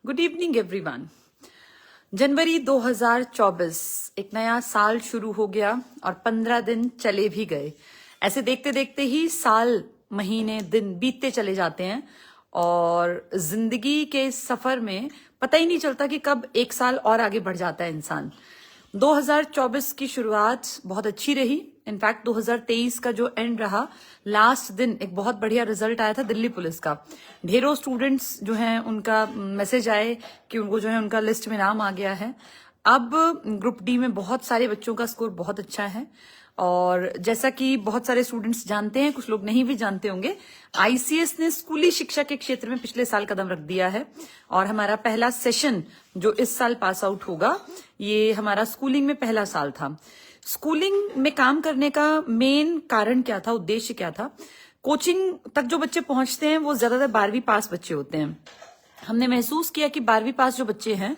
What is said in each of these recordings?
Good evening everyone. जनवरी 2024 एक नया साल शुरू हो गया और 15 दिन चले भी गए। ऐसे देखते देखते ही साल, महीने, दिन बीतते चले जाते हैं और जिंदगी के इस सफर में पता ही नहीं चलता कि कब एक साल और आगे बढ़ जाता है इंसान। 2024 की शुरुआत बहुत अच्छी रही। इनफैक्ट 2023 का जो एंड रहा, लास्ट दिन एक बहुत बढ़िया रिजल्ट आया था दिल्ली पुलिस का। ढेरों स्टूडेंट्स जो हैं उनका मैसेज आए कि उनको जो है उनका लिस्ट में नाम आ गया है। अब ग्रुप डी में बहुत सारे बच्चों का स्कोर बहुत अच्छा है और जैसा कि बहुत सारे स्टूडेंट्स जानते हैं, कुछ लोग नहीं भी जानते होंगे, आईसीएस ने स्कूली शिक्षा के क्षेत्र में पिछले साल कदम रख दिया है और हमारा पहला सेशन जो इस साल पास आउट होगा, ये हमारा स्कूलिंग में पहला साल था। स्कूलिंग में काम करने का मेन कारण क्या था, उद्देश्य क्या था? कोचिंग तक जो बच्चे पहुंचते हैं वो ज्यादातर 12वीं पास बच्चे होते हैं। हमने महसूस किया कि 12वीं पास जो बच्चे हैं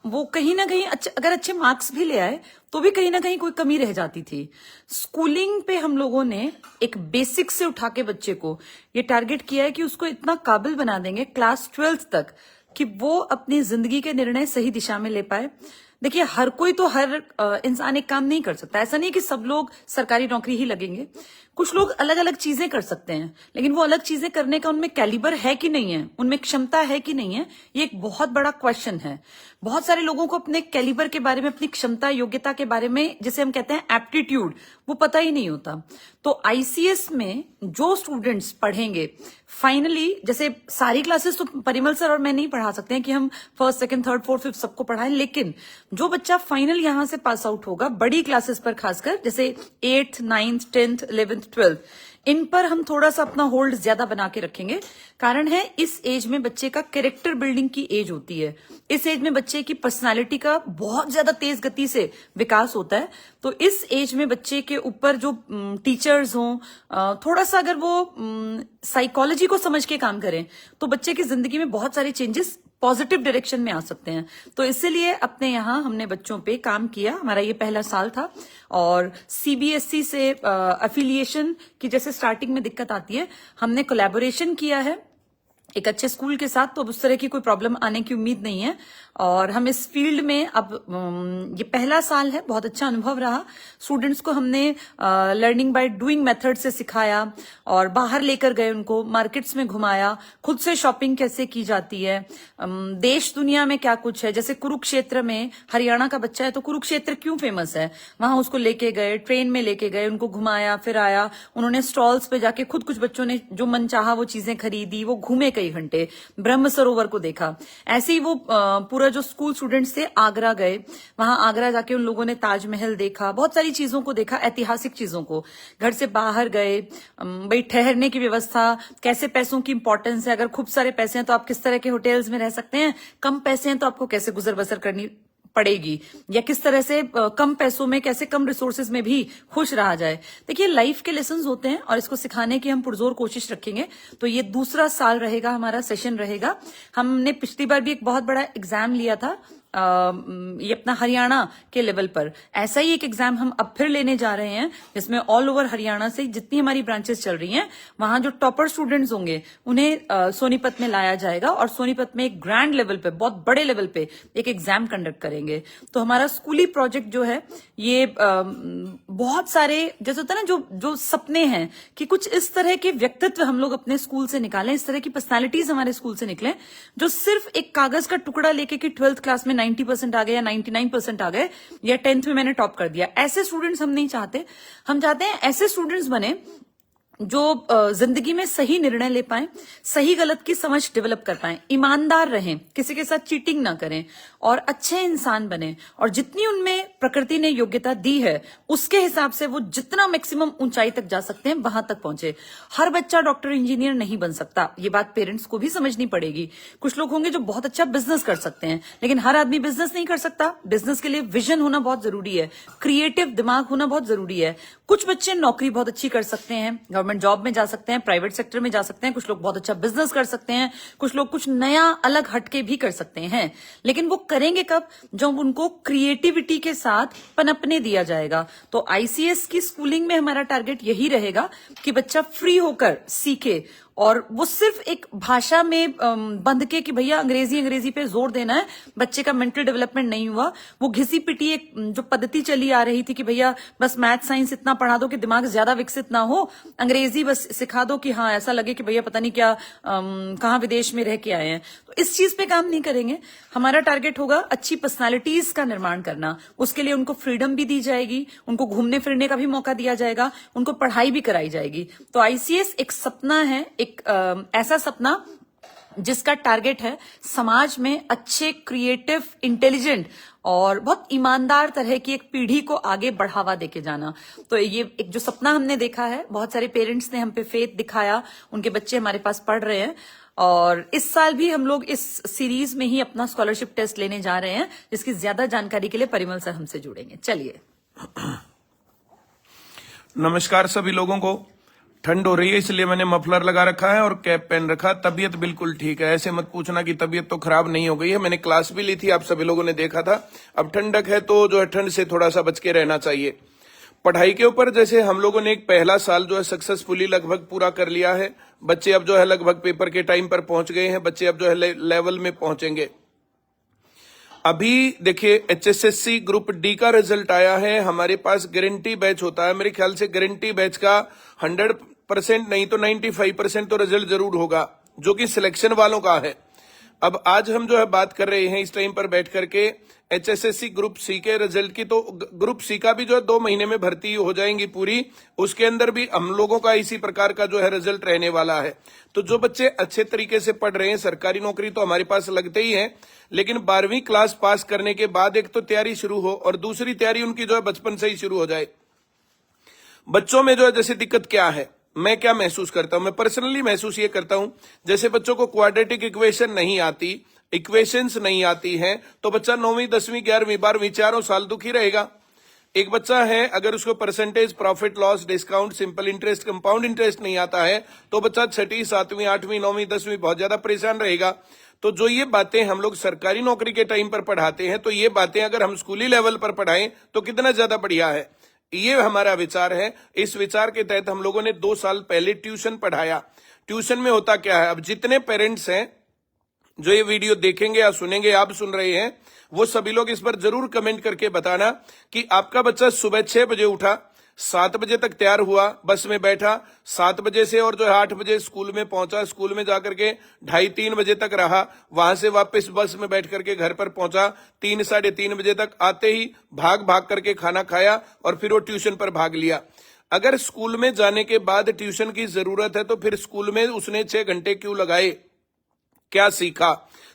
वो कहीं ना कहीं अगर अच्छे मार्क्स भी ले आए तो भी कहीं ना कहीं कोई कमी रह जाती थी। स्कूलिंग पे हम लोगों ने एक बेसिक से उठा के बच्चे को ये टारगेट किया है कि उसको इतना काबिल बना देंगे क्लास 12th तक कि वो अपनी जिंदगी के निर्णय सही दिशा में ले पाए। देखिए, हर कोई तो हर इंसान एक काम नहीं कर सकता। ऐसा नहीं कि सब लोग सरकारी नौकरी ही लगेंगे। कुछ लोग अलग अलग चीजें कर सकते हैं, लेकिन वो अलग चीजें करने का उनमें कैलिबर है कि नहीं है, उनमें क्षमता है कि नहीं है, ये एक बहुत बड़ा क्वेश्चन है। बहुत सारे लोगों को अपने कैलिबर के बारे में, अपनी क्षमता, योग्यता के बारे में, जिसे हम कहते हैं एप्टीट्यूड, वो पता ही नहीं होता। तो आईसीएस में जो स्टूडेंट्स पढ़ेंगे फाइनली, जैसे सारी क्लासेस तो परिमल सर और मैं नहीं पढ़ा सकते हैं कि हम first, second, third, fourth, fifth सबको पढ़ाएं, लेकिन जो बच्चा फाइनल यहां से पास आउट होगा, बड़ी क्लासेस पर खासकर जैसे 8th, 9th, 10th, 11th, 12th, इन पर हम थोड़ा सा अपना होल्ड ज्यादा बना के रखेंगे। कारण है, इस एज में बच्चे का कैरेक्टर बिल्डिंग की एज होती है। इस एज में बच्चे की पर्सनालिटी का बहुत ज्यादा तेज गति से विकास होता है। तो इस एज में बच्चे के ऊपर जो टीचर्स हों, थोड़ा सा अगर वो साइकोलॉजी को समझ के काम करें तो बच्चे की जिंदगी में बहुत सारे चेंजेस पॉजिटिव डायरेक्शन में आ सकते हैं। तो इसीलिए अपने यहाँ हमने बच्चों पे काम किया। हमारा ये पहला साल था और सीबीएसई से अफिलिएशन की जैसे स्टार्टिंग में दिक्कत आती है, हमने कोलैबोरेशन किया है एक अच्छे स्कूल के साथ, तो अब उस तरह की कोई प्रॉब्लम आने की उम्मीद नहीं है। और हम इस फील्ड में अब ये पहला साल है, बहुत अच्छा अनुभव रहा। स्टूडेंट्स को हमने लर्निंग बाय डूइंग मेथड से सिखाया और बाहर लेकर गए, उनको मार्केट्स में घुमाया, खुद से शॉपिंग कैसे की जाती है, देश दुनिया में क्या कुछ है। जैसे कुरुक्षेत्र में, हरियाणा का बच्चा है तो कुरुक्षेत्र क्यों फेमस है, वहां उसको लेके गए, ट्रेन में लेके गए, उनको घुमाया फिर आया। उन्होंने स्टॉल्स पे जाके खुद, कुछ बच्चों ने जो मन चाहा वो चीजें खरीदी, वो घूमे कई घंटे, ब्रह्म सरोवर को देखा। ऐसे ही वो पूरा जो स्कूल स्टूडेंट्स थे आगरा गए, वहां आगरा जाके उन लोगों ने ताजमहल देखा, बहुत सारी चीजों को देखा, ऐतिहासिक चीजों को। घर से बाहर गए, भाई ठहरने की व्यवस्था, कैसे पैसों की इंपॉर्टेंस है, अगर खूब सारे पैसे हैं तो आप किस तरह के होटल्स में रह सकते हैं, कम पैसे हैं तो आपको कैसे गुजर बसर करनी पड़ेगी, या किस तरह से कम पैसों में, कैसे कम रिसोर्सेज में भी खुश रहा जाए। देखिए, लाइफ के लेसन्स होते हैं और इसको सिखाने की हम पुरजोर कोशिश रखेंगे। तो ये दूसरा साल रहेगा, हमारा सेशन रहेगा। हमने पिछली बार भी एक बहुत बड़ा एग्जाम लिया था, ये अपना हरियाणा के लेवल पर। ऐसा ही एक एग्जाम हम अब फिर लेने जा रहे हैं, जिसमें ऑल ओवर हरियाणा से जितनी हमारी ब्रांचेस चल रही हैं, वहां जो टॉपर स्टूडेंट्स होंगे उन्हें सोनीपत में लाया जाएगा और सोनीपत में एक ग्रैंड लेवल पे, बहुत बड़े लेवल पे एक एग्जाम कंडक्ट करेंगे। तो हमारा स्कूली प्रोजेक्ट जो है ये बहुत सारे, जैसे होता है ना, जो सपने हैं कि कुछ इस तरह के व्यक्तित्व हम लोग अपने स्कूल से निकालें, इस तरह की पर्सनैलिटीज हमारे स्कूल से निकलें, जो सिर्फ एक कागज का टुकड़ा लेके कि 12th क्लास में 90% आ गए या 99% आ गए, या 10th में मैंने टॉप कर दिया, ऐसे स्टूडेंट्स हम नहीं चाहते। हम चाहते हैं ऐसे स्टूडेंट्स बने जो जिंदगी में सही निर्णय ले पाएं, सही गलत की समझ डेवलप कर पाएं, ईमानदार रहें, किसी के साथ चीटिंग ना करें और अच्छे इंसान बने। और जितनी उनमें प्रकृति ने योग्यता दी है उसके हिसाब से वो जितना मैक्सिमम ऊंचाई तक जा सकते हैं वहां तक पहुंचे। हर बच्चा डॉक्टर, इंजीनियर नहीं बन सकता, ये बात पेरेंट्स को भी समझनी पड़ेगी। कुछ लोग होंगे जो बहुत अच्छा बिजनेस कर सकते हैं, लेकिन हर आदमी बिजनेस नहीं कर सकता। बिजनेस के लिए विजन होना बहुत जरूरी है, क्रिएटिव दिमाग होना बहुत जरूरी है। कुछ बच्चे नौकरी बहुत अच्छी कर सकते हैं, गवर्नमेंट जॉब में जा सकते हैं, प्राइवेट सेक्टर में जा सकते हैं, कुछ लोग बहुत अच्छा बिजनेस कर सकते हैं, कुछ लोग कुछ नया अलग हटके भी कर सकते हैं। लेकिन वो करेंगे कब? जब उनको क्रिएटिविटी के साथ पनपने दिया जाएगा। तो आईसीएस की स्कूलिंग में हमारा टारगेट यही रहेगा कि बच्चा फ्री होकर सीखे और वो सिर्फ एक भाषा में बंध के कि भैया अंग्रेजी पे जोर देना है, बच्चे का मेंटल डेवलपमेंट नहीं हुआ। वो घिसी पिटी एक जो पद्धति चली आ रही थी कि भैया बस मैथ साइंस इतना पढ़ा दो कि दिमाग ज्यादा विकसित ना हो, अंग्रेजी बस सिखा दो कि हाँ ऐसा लगे कि भैया पता नहीं क्या कहाँ विदेश में रह के आए हैं। तो इस चीज पे काम नहीं करेंगे। हमारा टारगेट होगा अच्छी पर्सनालिटीज का निर्माण करना। उसके लिए उनको फ्रीडम भी दी जाएगी, उनको घूमने फिरने का भी मौका दिया जाएगा, उनको पढ़ाई भी कराई जाएगी। तो आईसीएस एक सपना है, एक ऐसा सपना जिसका टारगेट है समाज में अच्छे, क्रिएटिव, इंटेलिजेंट और बहुत ईमानदार तरह की एक पीढ़ी को आगे बढ़ावा देके जाना। तो ये एक जो सपना हमने देखा है, बहुत सारे पेरेंट्स ने हम पे फेथ दिखाया, उनके बच्चे हमारे पास पढ़ रहे हैं। और इस साल भी हम लोग इस सीरीज में ही अपना स्कॉलरशिप टेस्ट लेने जा रहे हैं, जिसकी ज्यादा जानकारी के लिए परिमल सर हमसे जुड़ेंगे। चलिए। नमस्कार सभी लोगों को। ठंड हो रही है इसलिए मैंने मफलर लगा रखा है और कैप पहन रखा। तबीयत बिल्कुल ठीक है, ऐसे मत पूछना कि तबीयत तो खराब नहीं हो गई है। मैंने क्लास भी ली थी, आप सभी लोगों ने देखा था। अब ठंडक है तो जो है ठंड से थोड़ा सा बच के रहना चाहिए। पढ़ाई के ऊपर जैसे हम लोगों ने एक पहला साल जो है सक्सेसफुली लगभग पूरा कर लिया है। बच्चे अब जो है लगभग पेपर के टाइम पर पहुंच गए हैं। बच्चे अब जो है लेवल में पहुंचेंगे। अभी देखिए एचएसएससी ग्रुप डी का रिजल्ट आया है। हमारे पास गारंटी बैच होता है, मेरे ख्याल से गारंटी बैच का 100% नहीं तो 95% तो रिजल्ट जरूर होगा, जो कि सिलेक्शन वालों का है। अब आज हम जो है बात कर रहे हैं इस टाइम पर बैठ करके एचएसएससी ग्रुप सी के रिजल्ट की। तो ग्रुप सी का भी जो है 2 महीने में भर्ती हो जाएंगी पूरी। उसके अंदर भी हम लोगों का इसी प्रकार का जो है रिजल्ट रहने वाला है। तो जो बच्चे अच्छे तरीके से पढ़ रहे हैं, सरकारी नौकरी तो हमारे पास लगते ही है, लेकिन 12वीं क्लास पास करने के बाद एक तो तैयारी शुरू हो और दूसरी तैयारी उनकी जो है बचपन से ही शुरू हो जाए। बच्चों में जो है जैसे दिक्कत क्या है, मैं क्या महसूस करता हूं, मैं पर्सनली महसूस ये करता हूं, जैसे बच्चों को क्वाड्रेटिक इक्वेशन नहीं आती, इक्वेशंस नहीं आती हैं, तो बच्चा 9वीं 10वीं 11वीं 12वीं चारों साल दुखी रहेगा। एक बच्चा है अगर उसको percentage, profit loss, discount, simple interest, compound interest नहीं आता है, तो बच्चा 6वीं 7वीं 8वीं 9वीं 10वीं बहुत ज्यादा परेशान रहेगा। तो जो ये बातें हम लोग सरकारी नौकरी के टाइम पर पढ़ाते हैं, तो ये बातें अगर हम स्कूली लेवल पर पढ़ाएं तो कितना ज्यादा बढ़िया है। ये हमारा विचार है। इस विचार के तहत हम लोगों ने 2 साल पहले ट्यूशन पढ़ाया। ट्यूशन में होता क्या है, अब जितने पेरेंट्स हैं जो ये वीडियो देखेंगे या सुनेंगे, आप सुन रहे हैं, वो सभी लोग इस पर जरूर कमेंट करके बताना कि आपका बच्चा सुबह 6 बजे उठा, 7 बजे तक तैयार हुआ, बस में बैठा, 7 बजे से और जो है 8 बजे स्कूल में पहुंचा, स्कूल में जाकर के 2:30-3 बजे तक रहा, वहां से वापस बस में बैठ करके घर पर पहुंचा, 3 साढ़े 3 बजे तक, आते ही भाग भाग करके खाना खाया और फिर वो ट्यूशन पर भाग लिया। अगर स्कूल में जाने के बाद ट्यूशन की जरूरत है तो फिर स्कूल में उसने 6 घंटे क्यों लगाए, क्या सीखा?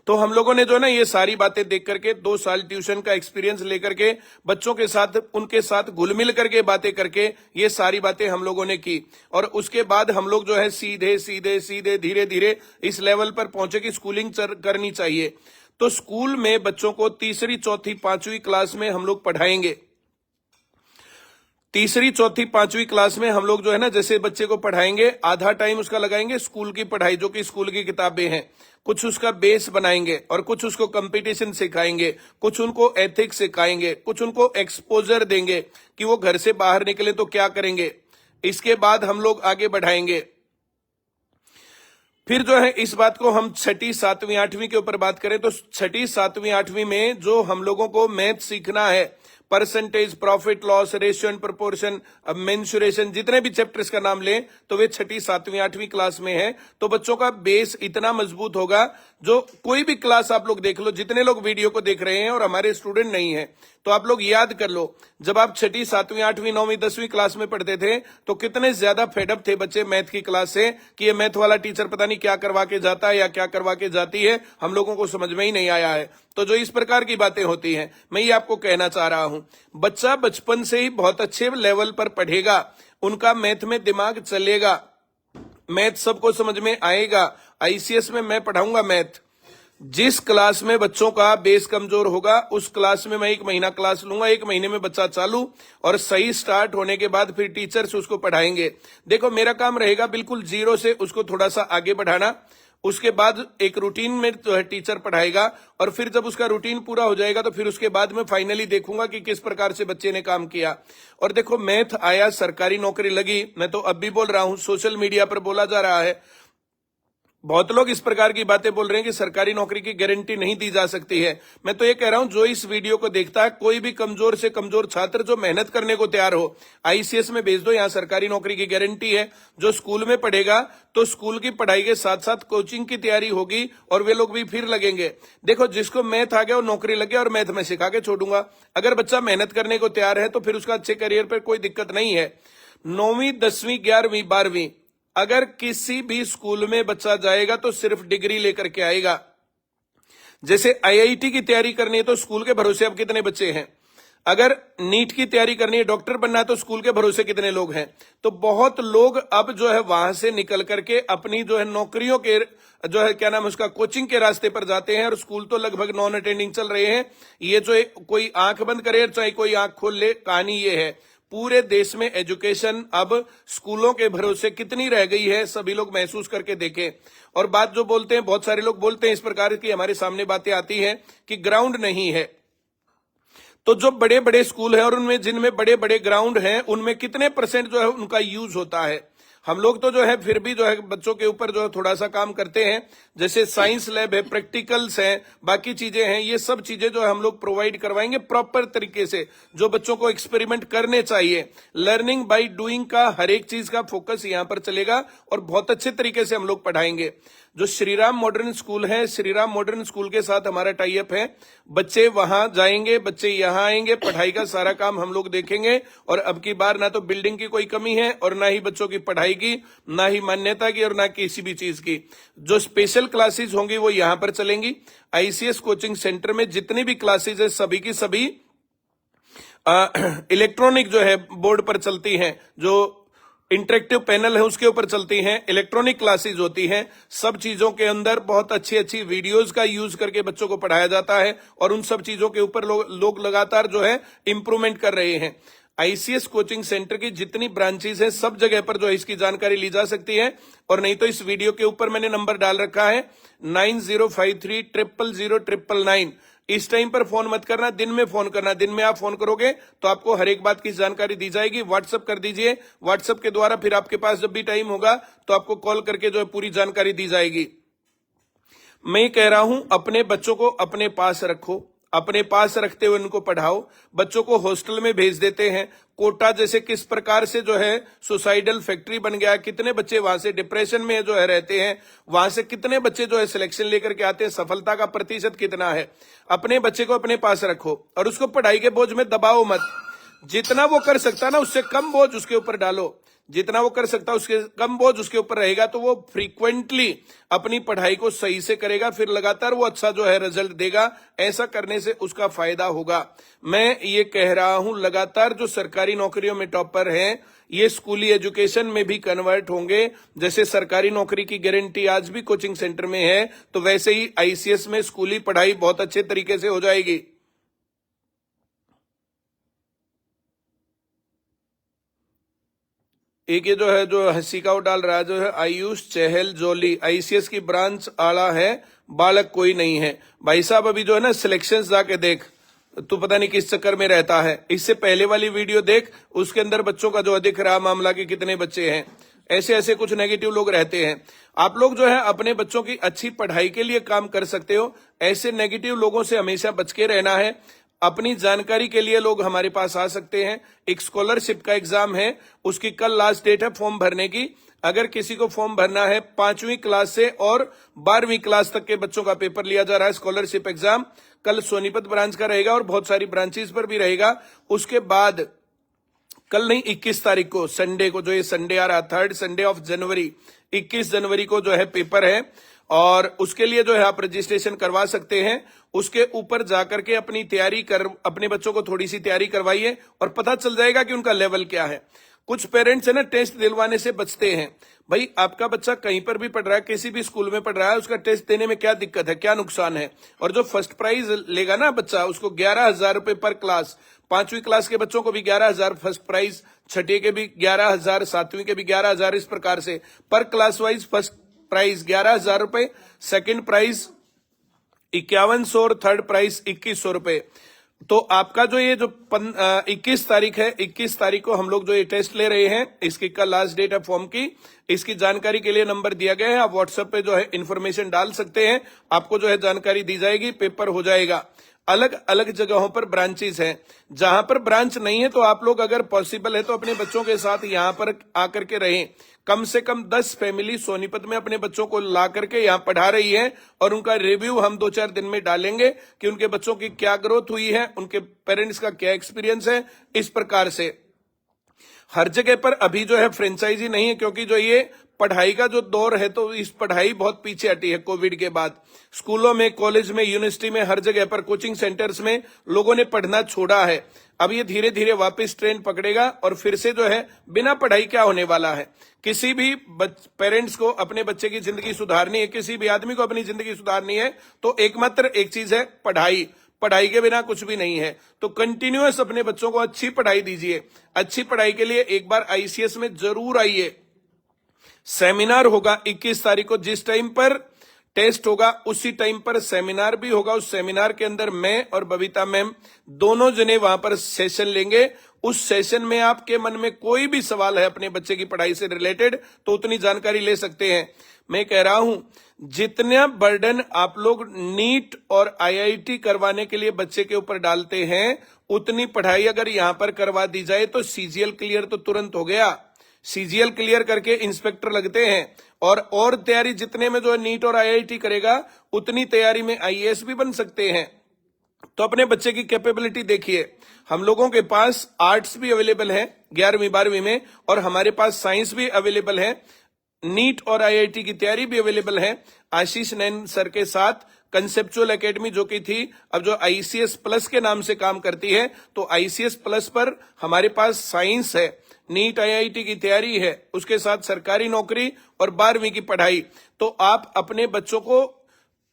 तो हम लोगों ने जो ना ये सारी बातें देख करके 2 साल ट्यूशन का एक्सपीरियंस लेकर के बच्चों के साथ, उनके साथ घुल मिल करके बातें करके ये सारी बातें हम लोगों ने की। और उसके बाद हम लोग जो है सीधे सीधे सीधे धीरे धीरे इस लेवल पर पहुंचे कि स्कूलिंग करनी चाहिए। तो स्कूल में बच्चों को 3री 4थी 5वीं क्लास में हम लोग पढ़ाएंगे। 3री 4थी 5वीं क्लास में हम लोग जो है ना, जैसे बच्चे को पढ़ाएंगे, आधा टाइम उसका लगाएंगे स्कूल की पढ़ाई, जो कि स्कूल की किताबें हैं, कुछ उसका बेस बनाएंगे और कुछ उसको कंपटीशन सिखाएंगे, कुछ उनको एथिक्स सिखाएंगे, कुछ उनको एक्सपोजर देंगे कि वो घर से बाहर निकले तो क्या करेंगे। इसके बाद हम लोग आगे बढ़ाएंगे। फिर जो है इस बात को हम 6ठी 7वीं 8वीं के ऊपर बात करें तो 6ठी 7वीं 8वीं में जो हम लोगों को मैथ सीखना है, percentage, profit loss, ratio and proportion, अब मेंसुरेशन, जितने भी चैप्टर्स का नाम लें तो वे 6ठी 7वीं 8वीं क्लास में है। तो बच्चों का बेस इतना मजबूत होगा, जो कोई भी क्लास आप लोग देख लो, जितने लोग वीडियो को देख रहे हैं और हमारे स्टूडेंट नहीं है, तो आप लोग याद कर लो, जब आप 6ठी 7वीं 8वीं 9वीं 10वीं क्लास में पढ़ते थे तो कितने ज्यादा फेडअप थे बच्चे मैथ की क्लास से कि ये मैथ वाला टीचर पता नहीं क्या करवा के जाता है या क्या करवा के जाती है, हम लोगों को समझ में ही नहीं आया है। तो जो इस प्रकार की बातें होती हैं, मैं ये आपको कहना चाह रहा हूं, बच्चा बचपन से ही बहुत अच्छे लेवल पर पढ़ेगा, उनका मैथ में दिमाग चलेगा, मैथ सबको समझ में आएगा। आईसीएस में मैं पढ़ाऊंगा मैथ। जिस क्लास में बच्चों का बेस कमजोर होगा उस क्लास में मैं 1 महीना क्लास लूंगा, 1 महीने में बच्चा चालू, और सही स्टार्ट होने के बाद फिर टीचर्स उसको पढ़ाएंगे। देखो मेरा काम रहेगा बिल्कुल 0 से उसको थोड़ा सा आगे बढ़ाना, उसके बाद एक रूटीन में जो है टीचर पढ़ाएगा, और फिर जब उसका रूटीन पूरा हो जाएगा तो फिर उसके बाद में फाइनली देखूंगा कि किस प्रकार से बच्चे ने काम किया। और देखो मैथ आया, सरकारी नौकरी लगी, मैं तो अब भी बोल रहा हूं, सोशल मीडिया पर बोला जा रहा है, बहुत लोग इस प्रकार की बातें बोल रहे हैं कि सरकारी नौकरी की गारंटी नहीं दी जा सकती है। मैं तो ये कह रहा हूं, जो इस वीडियो को देखता है, कोई भी कमजोर से कमजोर छात्र जो मेहनत करने को तैयार हो, आईसीएस में भेज दो। यहां सरकारी नौकरी की गारंटी है। जो स्कूल में पढ़ेगा तो स्कूल की पढ़ाई के साथ साथ कोचिंग की तैयारी होगी और वे लोग भी फिर लगेंगे। देखो, जिसको मैथ आ गया वो नौकरी लग गया और मैथ में सिखा के छोड़ूंगा। अगर बच्चा मेहनत करने को तैयार है तो फिर उसका अच्छे करियर पर कोई दिक्कत नहीं है। 9वीं 10वीं 11वीं 12वीं अगर किसी भी स्कूल में बच्चा जाएगा तो सिर्फ डिग्री लेकर के आएगा। जैसे आईआईटी की तैयारी करनी है तो स्कूल के भरोसे अब कितने बच्चे हैं। अगर नीट की तैयारी करनी है, डॉक्टर बनना है, तो स्कूल के भरोसे कितने लोग हैं। तो बहुत लोग अब जो है वहां से निकल करके अपनी जो है नौकरियों के जो है क्या नाम है उसका कोचिंग के रास्ते पर जाते हैं और स्कूल तो लगभग नॉन अटेंडिंग चल रहे हैं। ये जो कोई आंख बंद करे चाहे कोई आंख खोल ले, कहानी ये है। पूरे देश में एजुकेशन अब स्कूलों के भरोसे कितनी रह गई है, सभी लोग महसूस करके देखें। और बात जो बोलते हैं, बहुत सारे लोग बोलते हैं इस प्रकार की, हमारे सामने बातें आती हैं कि ग्राउंड नहीं है। तो जो बड़े बड़े स्कूल है और उनमें जिनमें बड़े बड़े ग्राउंड हैं, उनमें कितने % जो है उनका यूज होता है। हम लोग तो जो है फिर भी जो है बच्चों के ऊपर जो है थोड़ा सा काम करते हैं। जैसे साइंस लैब है, प्रैक्टिकल्स हैं, बाकी चीजें हैं, ये सब चीजें जो है हम लोग प्रोवाइड करवाएंगे प्रॉपर तरीके से। जो बच्चों को एक्सपेरिमेंट करने चाहिए, लर्निंग बाय डूइंग का हर एक चीज का फोकस यहां पर चलेगा और बहुत अच्छे तरीके से हम लोग पढ़ाएंगे। जो श्रीराम मॉडर्न स्कूल है, श्रीराम मॉडर्न स्कूल के साथ हमारा टाई अप है। बच्चे वहां जाएंगे, बच्चे यहां आएंगे, पढ़ाई का सारा काम हम लोग देखेंगे। और अब की बार ना तो बिल्डिंग की कोई कमी है और ना ही बच्चों की पढ़ाई की, ना ही मान्यता की और ना किसी भी चीज की। जो स्पेशल क्लासेस होंगी वो यहां पर चलेंगी। आईसीएस कोचिंग सेंटर में जितनी भी क्लासेस है सभी की सभी इलेक्ट्रॉनिक जो है बोर्ड पर चलती हैं। जो इंटरेक्टिव पैनल है उसके ऊपर चलती हैं, इलेक्ट्रॉनिक क्लासेस होती हैं। सब चीजों के अंदर बहुत अच्छी अच्छी वीडियोस का यूज करके बच्चों को पढ़ाया जाता है और उन सब चीजों के ऊपर लोग लगातार जो है इंप्रूवमेंट कर रहे हैं। आईसीएस कोचिंग सेंटर की जितनी ब्रांचेस हैं सब जगह पर जो है इसकी जानकारी ली जा सकती है। और नहीं तो इस वीडियो के ऊपर मैंने नंबर डाल रखा है 9053000999। इस टाइम पर फोन मत करना, दिन में फोन करना। दिन में आप फोन करोगे तो आपको हर एक बात की जानकारी दी जाएगी। व्हाट्सएप कर दीजिए, व्हाट्सएप के द्वारा फिर आपके पास जब भी टाइम होगा तो आपको कॉल करके जो है पूरी जानकारी दी जाएगी। मैं कह रहा हूं, अपने बच्चों को अपने पास रखो, अपने पास रखते हुए उनको पढ़ाओ। बच्चों को हॉस्टल में भेज देते हैं। कोटा जैसे किस प्रकार से जो है सुसाइडल फैक्ट्री बन गया, कितने बच्चे वहां से डिप्रेशन में जो है रहते हैं, वहां से कितने बच्चे जो है सिलेक्शन लेकर के आते हैं, सफलता का प्रतिशत कितना है। अपने बच्चे को अपने पास रखो और उसको पढ़ाई के बोझ में दबाओ मत। जितना वो कर सकता ना उससे कम बोझ उसके ऊपर डालो। जितना वो कर सकता उसके कम बोझ उसके ऊपर रहेगा तो वो फ्रीक्वेंटली अपनी पढ़ाई को सही से करेगा, फिर लगातार वो अच्छा जो है रिजल्ट देगा। ऐसा करने से उसका फायदा होगा। मैं ये कह रहा हूं, लगातार जो सरकारी नौकरियों में टॉपर हैं ये स्कूली एजुकेशन में भी कन्वर्ट होंगे। जैसे सरकारी नौकरी की गारंटी आज भी कोचिंग सेंटर में है, तो वैसे ही आईसीएस में स्कूली पढ़ाई बहुत अच्छे तरीके से हो जाएगी। एक ये जो है जो हंसी का वो डाल रहा है जो है आयुष चहल जोली, आईसीएस की ब्रांच आला है, बालक कोई नहीं है। भाई साहब अभी जो है ना सिलेक्शंस जाके देख, तू पता नहीं किस चक्कर में रहता है। इससे पहले वाली वीडियो देख, उसके अंदर बच्चों का जो दिख रहा मामला कि कितने बच्चे हैं। ऐसे ऐसे कुछ नेगेटिव लोग रहते हैं। आप लोग जो है अपने बच्चों की अच्छी पढ़ाई के लिए काम कर सकते हो। ऐसे नेगेटिव लोगों से हमेशा बच के रहना है। अपनी जानकारी के लिए लोग हमारे पास आ सकते हैं। एक स्कॉलरशिप का एग्जाम है, उसकी कल लास्ट डेट है फॉर्म भरने की। अगर किसी को फॉर्म भरना है 5वीं क्लास से और 12वीं क्लास तक के बच्चों का पेपर लिया जा रहा है स्कॉलरशिप एग्जाम। कल सोनीपत ब्रांच का रहेगा और बहुत सारी ब्रांचेस पर भी रहेगा। उसके बाद कल नहीं 21 तारीख को संडे को, जो ये संडे आ रहा 3rd संडे ऑफ जनवरी, 21 जनवरी को जो है पेपर है और उसके लिए जो है आप रजिस्ट्रेशन करवा सकते हैं। उसके ऊपर जाकर के अपनी तैयारी कर, अपने बच्चों को थोड़ी सी तैयारी करवाइए और पता चल जाएगा कि उनका लेवल क्या है। कुछ पेरेंट्स है ना टेस्ट दिलवाने से बचते हैं। भाई आपका बच्चा कहीं पर भी पढ़ रहा है, किसी भी स्कूल में पढ़ रहा है, उसका टेस्ट देने में क्या दिक्कत है, क्या नुकसान है। और जो फर्स्ट प्राइज लेगा ना बच्चा, उसको 11,000 रुपए पर क्लास। 5वीं क्लास के बच्चों को भी 11,000 फर्स्ट प्राइज, 6ठी के भी 11,000, 7वीं के भी 11,000। इस प्रकार से पर क्लास वाइज फर्स्ट प्राइज 11,000 रुपए, सेकेंड प्राइज 5100 और थर्ड प्राइज 2100 रुपए। तो आपका जो ये जो 21 तारीख है, 21 तारीख को हम लोग जो ये टेस्ट ले रहे हैं, इसकी कल लास्ट डेट है फॉर्म की। इसकी जानकारी के लिए नंबर दिया गया है, आप व्हाट्सएप पे जो है इन्फॉर्मेशन डाल सकते हैं, आपको जो है जानकारी दी जाएगी, पेपर हो जाएगा। अलग अलग जगहों पर ब्रांचेस हैं, जहां पर ब्रांच नहीं है तो आप लोग अगर पॉसिबल है तो अपने बच्चों के साथ यहां पर आकर के रहें। कम से कम 10 फैमिली सोनीपत में अपने बच्चों को ला करके यहां पढ़ा रही है और उनका रिव्यू हम 2-4 दिन में डालेंगे कि उनके बच्चों की क्या ग्रोथ हुई है, उनके पेरेंट्स का क्या एक्सपीरियंस है। इस प्रकार से हर जगह पर अभी जो है फ्रेंचाइजी नहीं है, क्योंकि जो ये पढ़ाई का जो दौर है तो इस पढ़ाई बहुत पीछे हटी है कोविड के बाद। स्कूलों में, कॉलेज में, यूनिवर्सिटी में, हर जगह पर, कोचिंग सेंटर्स में लोगों ने पढ़ना छोड़ा है। अब ये धीरे धीरे वापस ट्रेंड पकड़ेगा और फिर से जो है बिना पढ़ाई क्या होने वाला है। किसी भी पेरेंट्स को अपने बच्चे की जिंदगी सुधारनी है, किसी भी आदमी को अपनी जिंदगी सुधारनी है तो एकमात्र एक चीज है पढ़ाई। पढ़ाई के बिना कुछ भी नहीं है। तो कंटिन्यूअस अपने बच्चों को अच्छी पढ़ाई दीजिए। अच्छी पढ़ाई के लिए एक बार आईसीएस में जरूर आइए। सेमिनार होगा 21 तारीख को, जिस टाइम पर टेस्ट होगा उसी टाइम पर सेमिनार भी होगा। उस सेमिनार के अंदर मैं और बबीता मैम दोनों जने वहां पर सेशन लेंगे। उस सेशन में आपके मन में कोई भी सवाल है अपने बच्चे की पढ़ाई से रिलेटेड तो उतनी जानकारी ले सकते हैं। मैं कह रहा हूं जितना बर्डन आप लोग नीट और आईआईटी करवाने के लिए बच्चे के ऊपर डालते हैं, उतनी पढ़ाई अगर यहां पर करवा दी जाए तो सीजीएल क्लियर तो तुरंत हो गया। सीजीएल क्लियर करके इंस्पेक्टर लगते हैं और तैयारी जितने में जो है नीट और आईआईटी करेगा उतनी तैयारी में आईएएस भी बन सकते हैं। तो अपने बच्चे की कैपेबिलिटी देखिए। हम लोगों के पास आर्ट्स भी अवेलेबल है 11वीं 12वीं में, और हमारे पास साइंस भी अवेलेबल है, नीट और आईआईटी की तैयारी भी अवेलेबल है। आशीष नैन सर के साथ कंसेप्चुअल एकेडमी जो की थी, अब जो आईसीएस प्लस के नाम से काम करती है, तो आईसीएस प्लस पर हमारे पास साइंस है, नीट आईआईटी की तैयारी है, उसके साथ सरकारी नौकरी और 12वीं की पढ़ाई। तो आप अपने बच्चों को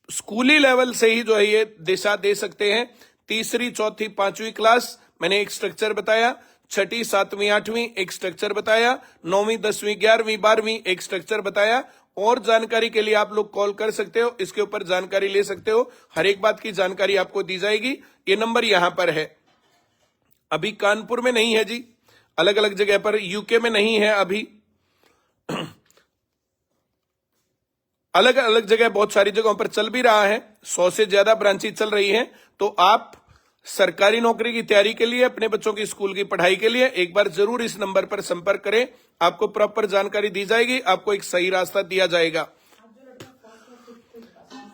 स्कूली लेवल से ही जो है ये दिशा दे सकते हैं। 3री, 4थी, 5वीं क्लास मैंने एक स्ट्रक्चर बताया, 6ठी, 7वीं, 8वीं एक स्ट्रक्चर बताया, 9वीं, 10वीं, 11वीं, 12वीं एक स्ट्रक्चर बताया। और जानकारी के लिए आप लोग कॉल कर सकते हो, इसके ऊपर जानकारी ले सकते हो, हर एक बात की जानकारी आपको दी जाएगी। ये नंबर यहां पर है। अभी कानपुर में नहीं है जी, अलग अलग जगह पर, यूके में नहीं है अभी, अलग अलग जगह बहुत सारी जगहों पर चल भी रहा है। 100 से ज्यादा ब्रांचेस चल रही हैं। तो आप सरकारी नौकरी की तैयारी के लिए, अपने बच्चों की स्कूल की पढ़ाई के लिए एक बार जरूर इस नंबर पर संपर्क करें। आपको प्रॉपर जानकारी दी जाएगी, आपको एक सही रास्ता दिया जाएगा।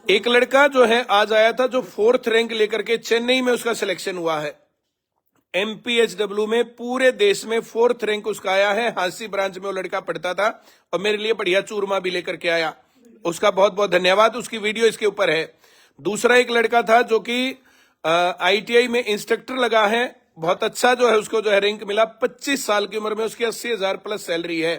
एक लड़का जो है आज आया था जो 4th रैंक लेकर के चेन्नई में उसका सिलेक्शन हुआ है। एमपीएचडब्ल्यू में पूरे देश में 4th रैंक उसका आया है। हांसी ब्रांच में वो लड़का पढ़ता था और मेरे लिए बढ़िया चूरमा भी लेकर के आया। उसका बहुत बहुत धन्यवाद। उसकी वीडियो इसके ऊपर है। दूसरा एक लड़का था जो कि आईटीआई में इंस्ट्रक्टर लगा है, बहुत अच्छा जो है उसको जो है रैंक मिला। 25 साल की उम्र में उसकी 80,000 प्लस सैलरी है।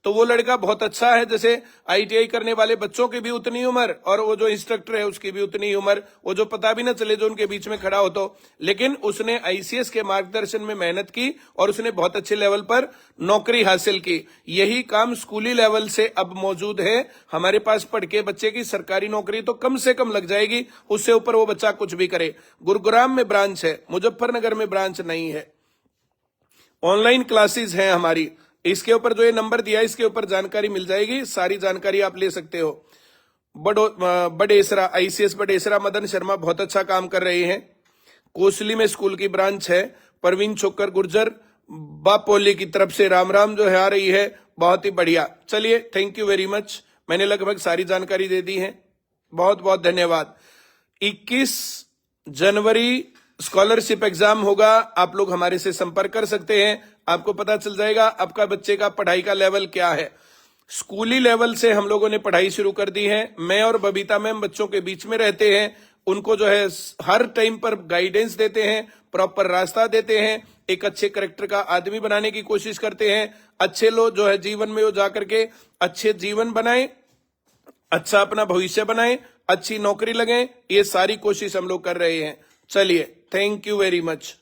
तो वो लड़का बहुत अच्छा है। जैसे आईटीआई करने वाले बच्चों की भी उतनी उम्र और वो जो इंस्ट्रक्टर है उसकी भी उतनी उम्र, वो जो पता भी ना चले जो उनके बीच में खड़ा हो। तो लेकिन उसने आईसीएस के मार्गदर्शन में मेहनत की और उसने बहुत अच्छे लेवल पर नौकरी हासिल की। यही काम स्कूली लेवल से अब मौजूद है। हमारे पास पढ़ के बच्चे की सरकारी नौकरी तो कम से कम लग जाएगी, उससे ऊपर वो बच्चा कुछ भी करे। गुरुग्राम में ब्रांच है, मुजफ्फरनगर में ब्रांच नहीं है। ऑनलाइन क्लासेस हैं हमारी। इसके ऊपर जो ये नंबर दिया है इसके ऊपर जानकारी मिल जाएगी, सारी जानकारी आप ले सकते हो। बडेसरा, आईसीएस बडेसरा, मदन शर्मा बहुत अच्छा काम कर रहे हैं। कोसली में स्कूल की ब्रांच है। परवीन छोकर गुर्जर बापोली की तरफ से राम राम जो है आ रही है, बहुत ही बढ़िया। चलिए, थैंक यू वेरी मच। मैंने लगभग सारी जानकारी दे दी है, बहुत बहुत धन्यवाद। 21 जनवरी स्कॉलरशिप एग्जाम होगा, आप लोग हमारे से संपर्क कर सकते हैं। आपको पता चल जाएगा आपका बच्चे का पढ़ाई का लेवल क्या है। स्कूली लेवल से हम लोगों ने पढ़ाई शुरू कर दी है। मैं और बबीता मैम बच्चों के बीच में रहते हैं, उनको जो है हर टाइम पर गाइडेंस देते हैं, प्रॉपर रास्ता देते हैं, एक अच्छे कैरेक्टर का आदमी बनाने की कोशिश करते हैं। अच्छे लोग जो है जीवन में वो जाकर के अच्छे जीवन बनाएं, अच्छा अपना भविष्य बनाएं, अच्छी नौकरी लगें, ये सारी कोशिश हम लोग कर रहे हैं। चलिए, thank you very much.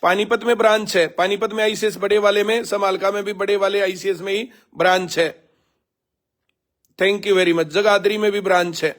Panipat में ब्रांच है, पानीपत में आईसीएस बड़े वाले में, समालका में भी बड़े वाले आईसीएस में ही ब्रांच है। Thank you very much. Jagadhri में भी ब्रांच है।